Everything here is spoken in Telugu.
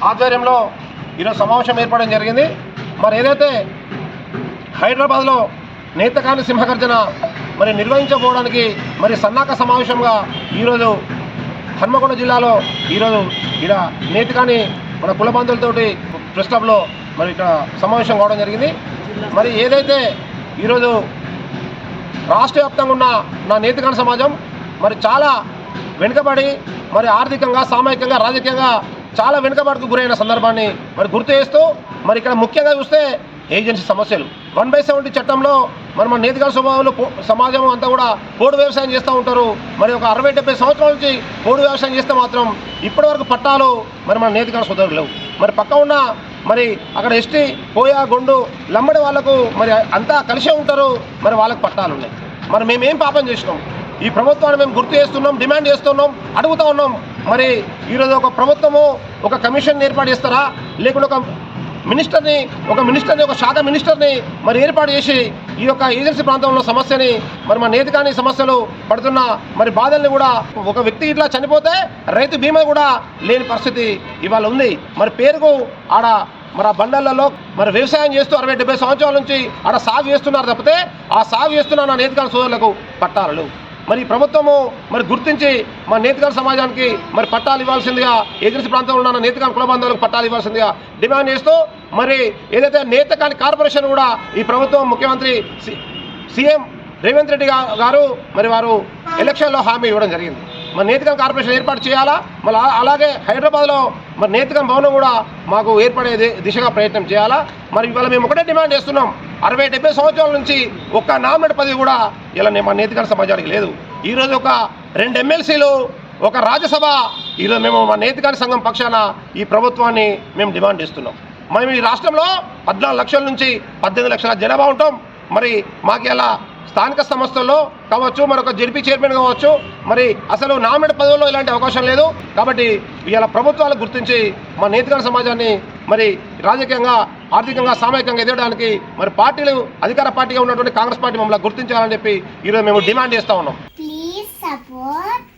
ఆధ్వర్యంలో ఈరోజు సమావేశం ఏర్పడడం జరిగింది. మరి ఏదైతే హైదరాబాద్లో నేతకాని సింహగర్జన మరి నిర్వహించబోవడానికి మరి సన్నాహక సమావేశంగా ఈరోజు హన్మకొండ జిల్లాలో ఈరోజు ఇక్కడ నేతకాని మన కుల బంధువులతోటి ప్రెస్ క్లబ్లో మరి ఇక్కడ సమావేశం కావడం జరిగింది. మరి ఏదైతే ఈరోజు రాష్ట్ర వ్యాప్తంగా ఉన్న నా నేతకాని సమాజం మరి చాలా వెనుకబడి మరి ఆర్థికంగా, సామాజికంగా, రాజకీయంగా చాలా వెనుకబడుకు గురైన సందర్భాన్ని మరి గుర్తు చేస్తూ మరి ఇక్కడ ముఖ్యంగా చూస్తే ఏజెన్సీ సమస్యలు 1/70 చట్టంలో మరి మన నేతకాని సమాజం అంతా కూడా పోడు వ్యవసాయం చేస్తూ ఉంటారు. మరి ఒక 60-70 సంవత్సరాల నుంచి పోడు వ్యవసాయం చేస్తే మాత్రం ఇప్పటివరకు పట్టాలు మరి మన నేతకాని సోదరులు లేవు. మరి పక్క ఉన్న మరి అక్కడ ఎస్టీ, పోయా, గొండు, లంబడి వాళ్లకు మరి అంతా కలిసే ఉంటారు. మరి వాళ్ళకు పట్టాలు ఉన్నాయి. మరి మేమేం పాపం చేసినాం? ఈ ప్రభుత్వాన్ని మేము గుర్తు చేస్తున్నాం, డిమాండ్ చేస్తున్నాం, అడుగుతూ ఉన్నాం. మరి ఈరోజు ఒక ప్రభుత్వము ఒక కమిషన్ ఏర్పాటు చేస్తారా, లేకుంటే ఒక మినిస్టర్ని ఒక శాఖ మినిస్టర్ని మరి ఏర్పాటు చేసి ఈ యొక్క ఏజెన్సీ ప్రాంతంలో సమస్యని మరి మన నేతకాని సమస్యలు పడుతున్న మరి బాధల్ని కూడా ఒక వ్యక్తి ఇట్లా చనిపోతే రైతు బీమా కూడా లేని పరిస్థితి ఇవాళ ఉంది. మరి పేరుకు ఆడ మరి ఆ బండలలో మరి వ్యవసాయం చేస్తూ 60-70 సంవత్సరాల నుంచి ఆడ సాగు చేస్తున్నారు తప్పితే ఆ సాగు చేస్తున్న నా నేతకాని సోదరులకు పట్టాలు. మరి ప్రభుత్వము మరి గుర్తించి మా నేతకాని సమాజానికి మరి పట్టాలు ఇవ్వాల్సిందిగా, ఏజెన్సీ ప్రాంతంలో ఉన్న నేతకాని కుల బంధువులకు పట్టాలు ఇవ్వాల్సిందిగా డిమాండ్ చేస్తూ మరి ఏదైతే నేతకాని కార్పొరేషన్ కూడా ఈ ప్రభుత్వం ముఖ్యమంత్రి సీఎం రేవంత్ రెడ్డి గారు మరి వారు ఎలక్షన్లో హామీ ఇవ్వడం జరిగింది. మరి నేతకాని కార్పొరేషన్ ఏర్పాటు చేయాలా, మళ్ళీ అలాగే హైదరాబాద్లో మరి నేతకాని భవనం కూడా మాకు ఏర్పడే దిశగా ప్రయత్నం చేయాలా. మరి ఇవాళ మేము ఒకటే డిమాండ్ చేస్తున్నాం. 60-70 సంవత్సరాల నుంచి ఒక్క నామినేట్ పదవి కూడా ఇలా మా నేతకాని సమాజానికి లేదు. ఈరోజు ఒక 2 ఎమ్మెల్సీలు, ఒక రాజ్యసభ, ఈరోజు మేము మా నేతకాని సంఘం పక్షాన ఈ ప్రభుత్వాన్ని మేము డిమాండ్ చేస్తున్నాం. మేము ఈ రాష్ట్రంలో 14 లక్షల నుంచి 18 లక్షల జనాభా ఉంటాం. మరి మాకు ఇలా స్థానిక సంస్థల్లో కావచ్చు, మరొక జడ్పీ చైర్మన్ కావచ్చు, మరి అసలు నామినేట్ పదవుల్లో ఇలాంటి అవకాశం లేదు. కాబట్టి ఇవాళ ప్రభుత్వాలు గుర్తించి మా నేతకాని సమాజాన్ని మరి రాజకీయంగా, ఆర్థికంగా, సామాజికంగా ఎదగడానికి మరి పార్టీలు అధికార పార్టీగా ఉన్నటువంటి కాంగ్రెస్ పార్టీ మమ్మల్ని గుర్తించాలని చెప్పి ఈరోజు మేము డిమాండ్ చేస్తూ ఉన్నాం. Please support